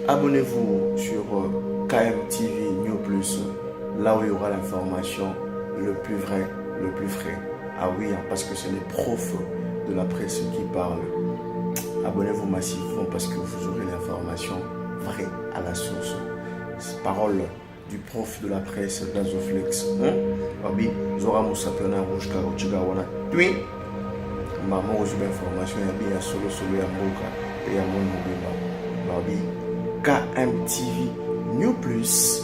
abonnez-vous sur KMTV New Plus, là où il y aura l'information le plus vrai, le plus frais. Ah oui, parce que c'est les profs de la presse qui parlent. Abonnez-vous massivement parce que vous aurez l'information vraie à la source. Parole du prof de la presse d'Azoflex. Babi, Zora Moussapena Rouge Karochigawana. Puis, maman, j'ai l'information, il y a bien solo ya Mouka et ya Mon Moubima. Babi, KMTV New Plus,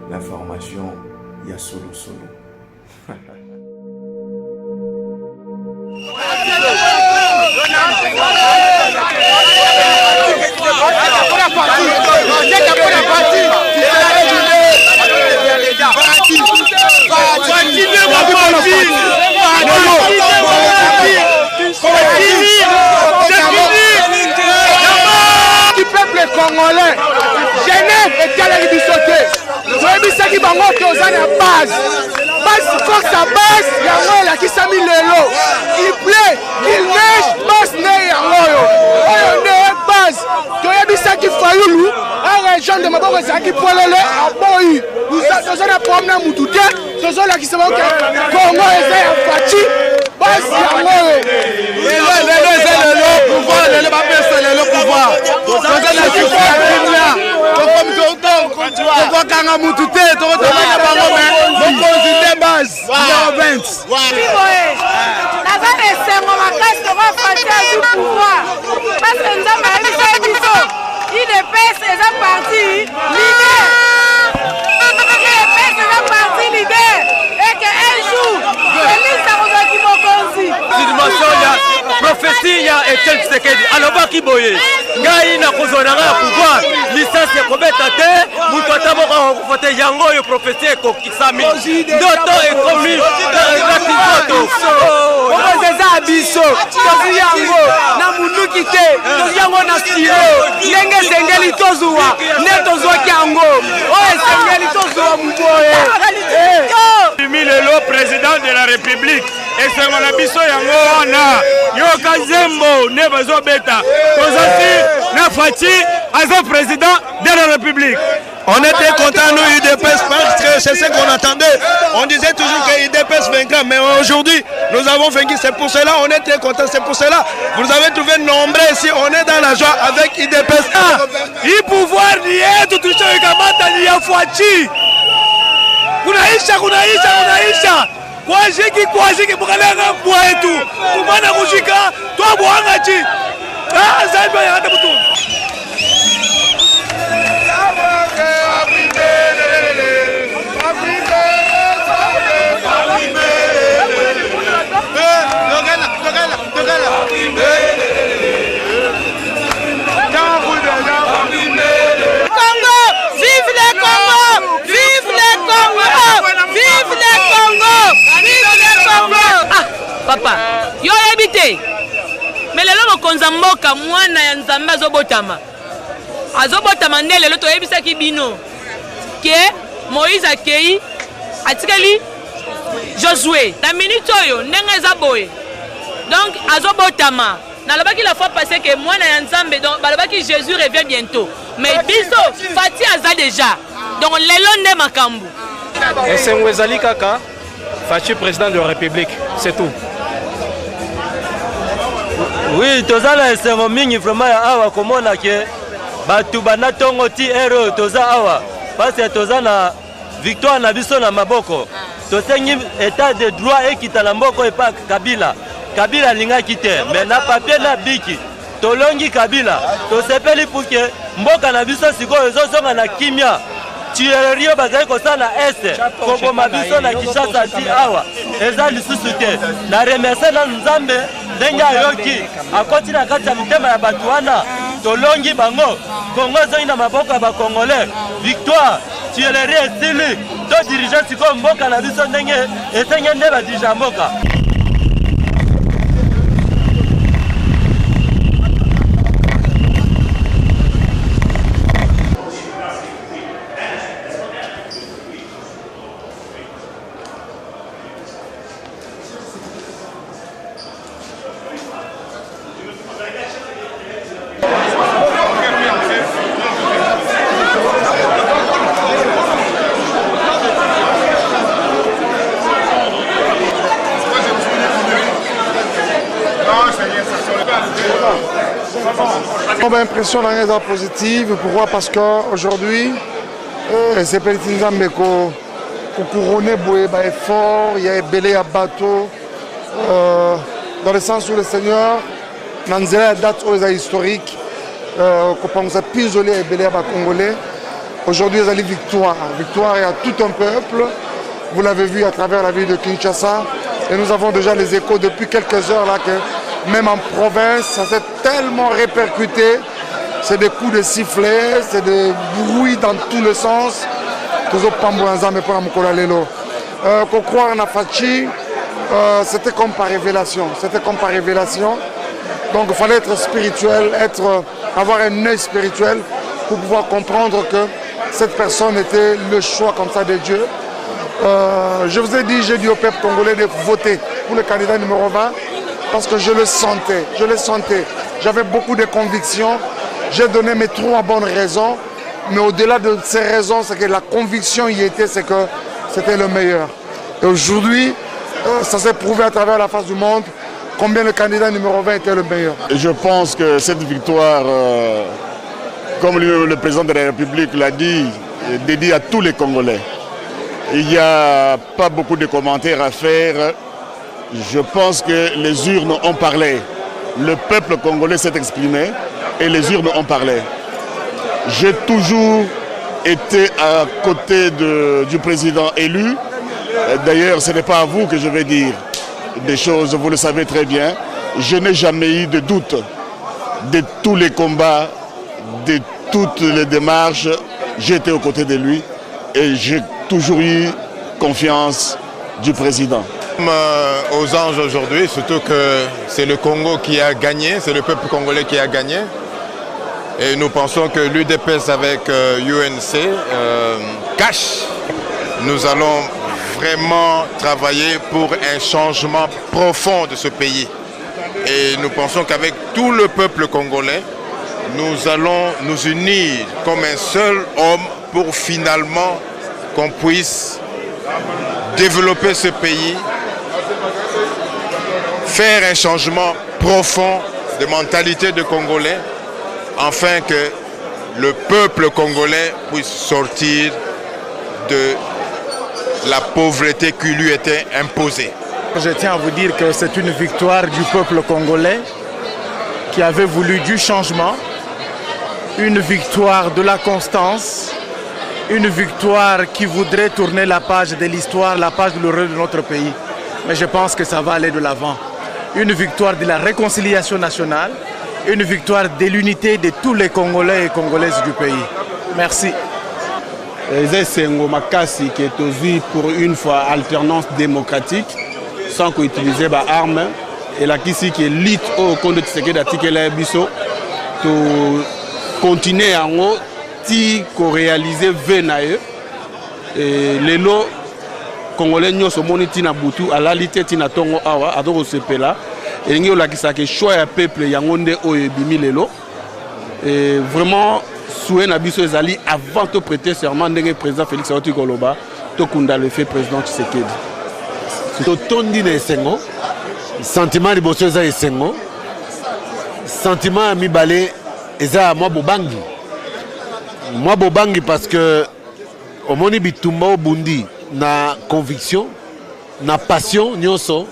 l'information, il y a solo. Du peuple congolais, Genève et Calais du sauté. Nous avons dit bango qui ont la base. Base force à base, yango la qui s'est mis l'élo. Il plaît, il neige, base neige yango. Oyo ne base. Tu as dit ça qui fayoulou. Un région de Maboko ça qui polele a boy. Nous avons la problème moutouté. Nous avons la qui se voit que Congo est à Fati. Base yango. Prophétie ya Etienne Tshisekedi aloba kiboye ngai na kozona nga pouvoir licence ekobeta te mutu ataboka kofote yango oyo prophétie ekokisami ndoto ekomi rakikoto okozeza biso tozi yango na munuki te tozi yango na stilo ndenge esengeli tozuwa nde tozwaki yango oyo esengeli tozuwa muboye lelo président de la république esengo na biso yango wana yoka zembo ne bazobeta kozasi na Fati aza président de la république. On était contents nous UDPS parce que c'est ce qu'on attendait. On disait toujours que UDPS vaincra, mais aujourd'hui nous avons vaincu. C'est pour cela on est très contents. C'est pour cela vous avez trouvé nombreux ici. On est dans la joie avec UDPS. Il pouvoir ni yetu tulichoikamata ni ya Fati. Kunaisha. Kwashiki mukalanga mwetu kumana kushika twabwanga chi zambi ya hata mtu Papa, yo habité. Mais lelo mokonza mboka mwana ya Nzambe azobotama. Azobotama nde lelo to yebisa ki bino. Ke Moïse akei atikali Josué. Na minute oyo ndenga eza boye. Donc azobotama. Na lobaki la fois passée que mwana ya Nzambe donc balobaki Jésus revient bientôt. Mais biso Fati aza déjà. Donc lelo nde makambu. Esengo ezali kaka Fati président de la République, c'est tout. Oui, tozala esengo mingi vraiment ya awa komona ke batu bana tongo ti ero toza awa parce que toza na victoire na biso na maboko. Tosengi état de droit ekita na mboko epa Kabila lingaki te mais na papier na biki tolongi Kabila tosepeli pour que mboka na biso sikoyo ezozonga na kimia. Tuerio bazali kosala na este koboma biso na Kinshasa ti awa eza lisusu te na remercie na Nzambe ndenge ayoki akoti na kati ya mitema ya bato wana tolongi bango Kongo ezongi na maboko ya bakongolais victoire tuerie esili to dirige sikoyo mboka na biso ndenge esenge nde badirige mboka. Impression positive. Pourquoi? Parce qu'aujourd'hui, c'est petit Nzambe qui couronne effort, il y a belé à bateau. Dans le sens où le Seigneur, dans la date historique, qu'on pense à pisoler et belé à Congolais. Aujourd'hui, il y a victoire. Victoire à tout un peuple. Vous l'avez vu à travers la ville de Kinshasa. Et nous avons déjà les échos depuis quelques heures là que même en province, ça s'est tellement répercuté. C'est des coups de sifflet, c'est des bruits dans tous les sens. Toujours Pamboanza, mais pas Moukola Lelo. Qu'on croit en Afachi, c'était comme par révélation. C'était comme par révélation. Donc il fallait être spirituel, avoir un œil spirituel pour pouvoir comprendre que cette personne était le choix comme ça de Dieu. Je vous ai dit, j'ai dit au peuple congolais de voter pour le candidat numéro 20 parce que je le sentais. J'avais beaucoup de convictions. J'ai donné mes 3 bonnes raisons, mais au-delà de ces raisons, c'est que la conviction y était, c'est que c'était le meilleur. Et aujourd'hui, ça s'est prouvé à travers la face du monde combien le candidat numéro 20 était le meilleur. Je pense que cette victoire, comme le président de la République l'a dit, est dédiée à tous les Congolais. Il n'y a pas beaucoup de commentaires à faire. Je pense que les urnes ont parlé. Le peuple congolais s'est exprimé et les urnes ont parlé. J'ai toujours été à côté du président élu. D'ailleurs, ce n'est pas à vous que je vais dire des choses, vous le savez très bien. Je n'ai jamais eu de doute de tous les combats, de toutes les démarches. J'étais aux côtés de lui et j'ai toujours eu confiance du président. Aux anges aujourd'hui, surtout que c'est le Congo qui a gagné, c'est le peuple congolais qui a gagné. Et nous pensons que l'UDPS avec UNC cache. Nous allons vraiment travailler pour un changement profond de ce pays. Et nous pensons qu'avec tout le peuple congolais, nous allons nous unir comme un seul homme pour finalement qu'on puisse développer ce pays, faire un changement profond de mentalité de Congolais, afin que le peuple congolais puisse sortir de la pauvreté qui lui était imposée. Je tiens à vous dire que c'est une victoire du peuple congolais qui avait voulu du changement, une victoire de la constance, une victoire qui voudrait tourner la page de l'histoire, la page de l'heureux de notre pays. Mais je pense que ça va aller de l'avant. Une victoire de la réconciliation nationale, une victoire de l'unité de tous les Congolais et Congolaises du pays. Merci. Sengo Makasi qui est aussi pour une fois alternance démocratique sans qu'on utilise des armes et la qui est lutte au compte de Tshisekedi d'Atikela Bisso pour continuer en haut pour réaliser venae et les lots congolais nous sommes tina butu à la lité tina tongo awa adoro sepela et nous la qui ça que choix à peuple yangonde o bimi les lots et vraiment souhait na biso ezali avant de prêter serment ndenge président Félix Antoine Koloba to kunda le fait président Tshisekedi to tondi na esengo sentiment liboso eza esengo sentiment ya mibale eza mwa bobangi parce que omoni bitumba obundi na conviction na passion nyonso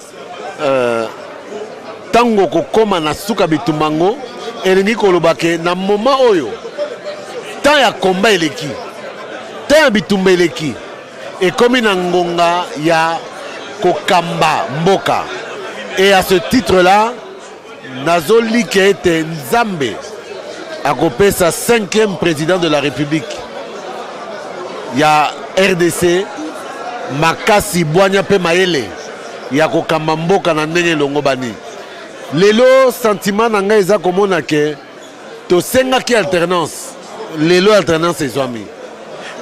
tango kokoma na suka bitumbango elingi koloba ke na moment oyo tant ya komba eleki tant ya bitumba eleki ekomi na ngonga ya kokamba mboka et à ce titre là nazoli ke ete Nzambe akopesa 5e président de la République ya RDC makasi bwanya pe mayele ya kokamba mboka na ndenge longo bani lelo sentiment na ngai eza komona ke tosengaki alternance lelo alternance ezwami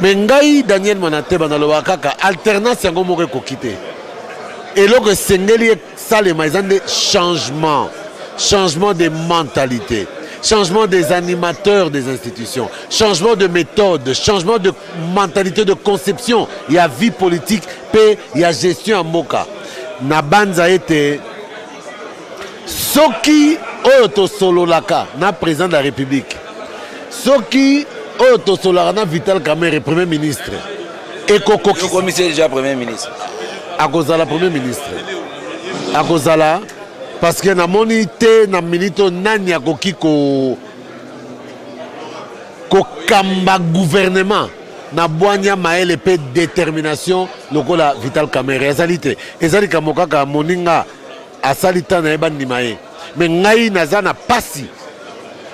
mais ngai Daniel Manateba naloba kaka alternance yango moko ekoki te eloko esengeli esalema eza nde changement de mentalité, changement des animateurs des institutions, changement de méthode, changement de mentalité de conception. Il y a vie politique, paix, il y a gestion en moka. Na banza ete soki oyo tosololaka na président de la République soki oyo tosololaka na Vital Kamerhe premier ministre commissaire déjà premier ministre akozala premier ministre akozala parce que namoni te na minute nani akoki kokamba gouvernement na bwanya maele pe détermination lokola Vital Kamerhe ezali te ezali kamo kaka moninga asali ta na yeba ndima ye me ngai naza na pasi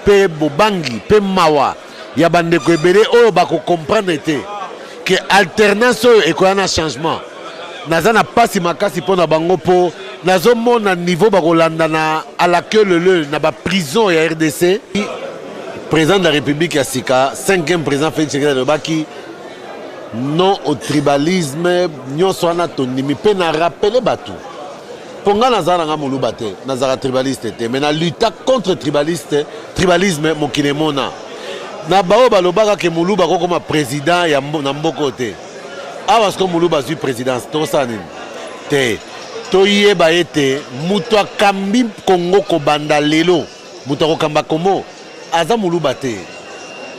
pe bobangi pe mawa ya bandeko ebele oyo bakocomprendre te que alternance oyo ekoya na changement naza na pasi makasi mpo na bango mpo nazomona niveau bakolanda na à la queue leu na baprison ya RDC. Président de la République ya sika 5e président Félix Tshisekedi alobaki non au tribalisme nyonso wana tondimi mpe na rappele bato mpo nga nazala nanga moluba te nazala tribaliste te mais na luta contre tribalisme mokili emona na bao balobaka ke moluba akokoma président na mboko te awa siko moluba azwi présidence tosala nini te toyeba ete moto akambi Congo kobanda lelo moto akokamba Congo aza moluba te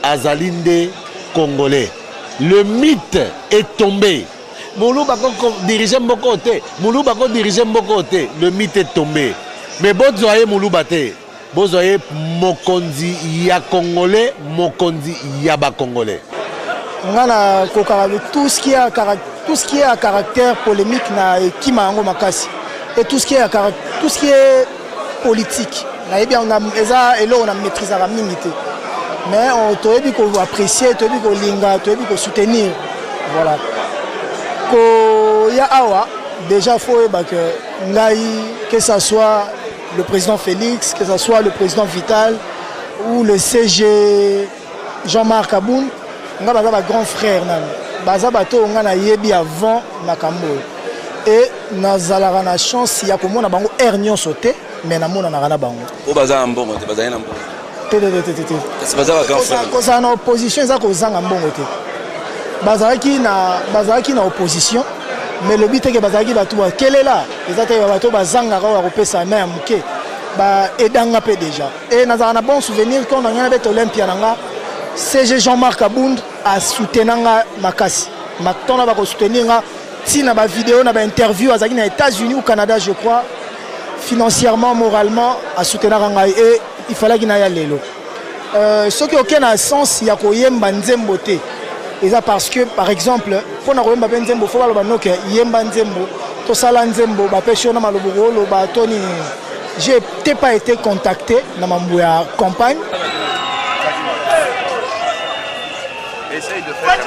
azali nde congolais. Le mythe est tombé. Moluba ko diriger mboko te, Moluba ko diriger mboko te, le mythe est tombé. Mais bozoye Moluba te, bozoye mokonzi ya congolais, mokonzi ya ba congolais. Ngana kokara tout ce qui est à caractère polémique na ekima ngo makasi et tout ce qui est politique. Na bien on a eza elo on a maîtrise la minute. Mais on toyebi ko apprécier, toyebi ko linga, toyebi ko soutenir. Voilà. Ko ya awa déjà faut que ngai que ça soit le président Félix, que ça soit le président Vital ou le CG Jean-Marc Aboun, nga baza ba grand frère nani. Baza bato nga na yebi avant makambo. Et nazala na chance ya komona bango ernyon sauté mais na mona na bango. O baza mbongo te baza na mbongo. Koza na opposition eza kozanga mbongo te bazalaki na opposition mais le but que bazalaki bato bakelela eza te bato bazanga ka kopesa main muke ba edanga pe déjà et nazala na bon souvenir quand on a bet Olympia nanga CG Jean-Marc Abound a soutenanga makasi matona ba ko soutenir nga tina ba vidéo na ba interview azaki na États-Unis ou Canada je crois financièrement moralement a soutenir nga et il fallait qu'il aille lelo. Ce qui aucun a sens, il y a koyemba nzembo te. Et ça parce que par exemple, pour na koyemba nzembo, faut baloba noke yemba nzembo, to sala nzembo, ba pesho na maloboro lo ba toni. J'ai pas été contacté na mambo ya campagne. Essaye de faire.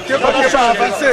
Qu'est-ce que ça a avancé?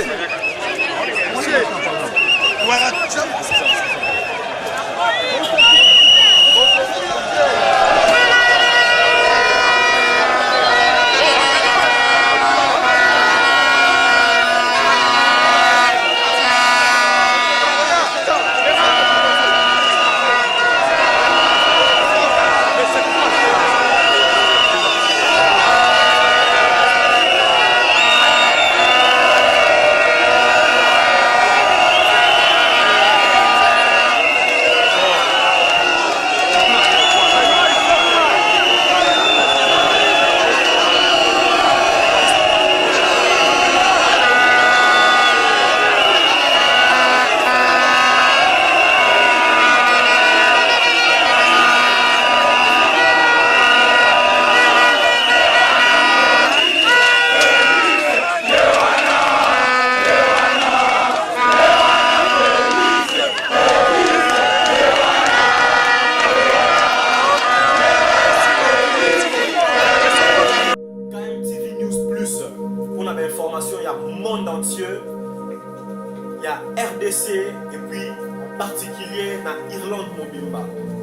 RDC et puis en particulier dans l'Irlande mobimba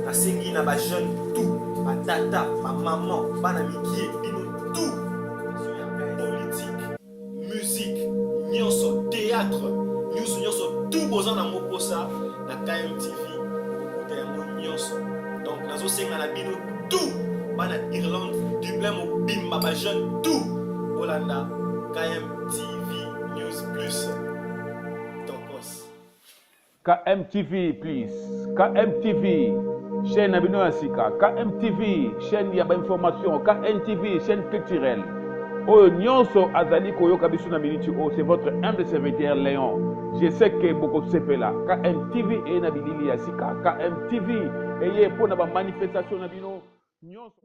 na sengi na ba jeune tout ma tata ma maman bana miki bino tout politique musique nyonso théâtre news nyonso tout bozan na mokosa na KMTV côté yango nyonso donc nazo senga na bino tout bana Irlande Dublin mobimba ba jeune tout Olanda KMTV News Plus Tokos KMTV please KMTV chaîne Abino Asika KMTV chaîne ya ba information KMTV chaîne culturelle Oyo nyonso azali koyoka biso na minute o c'est votre humble serviteur Léon. Je sais que beaucoup sepela KMTV et na bilili ya sika KMTV eye pona ba manifestation na bino nyonso.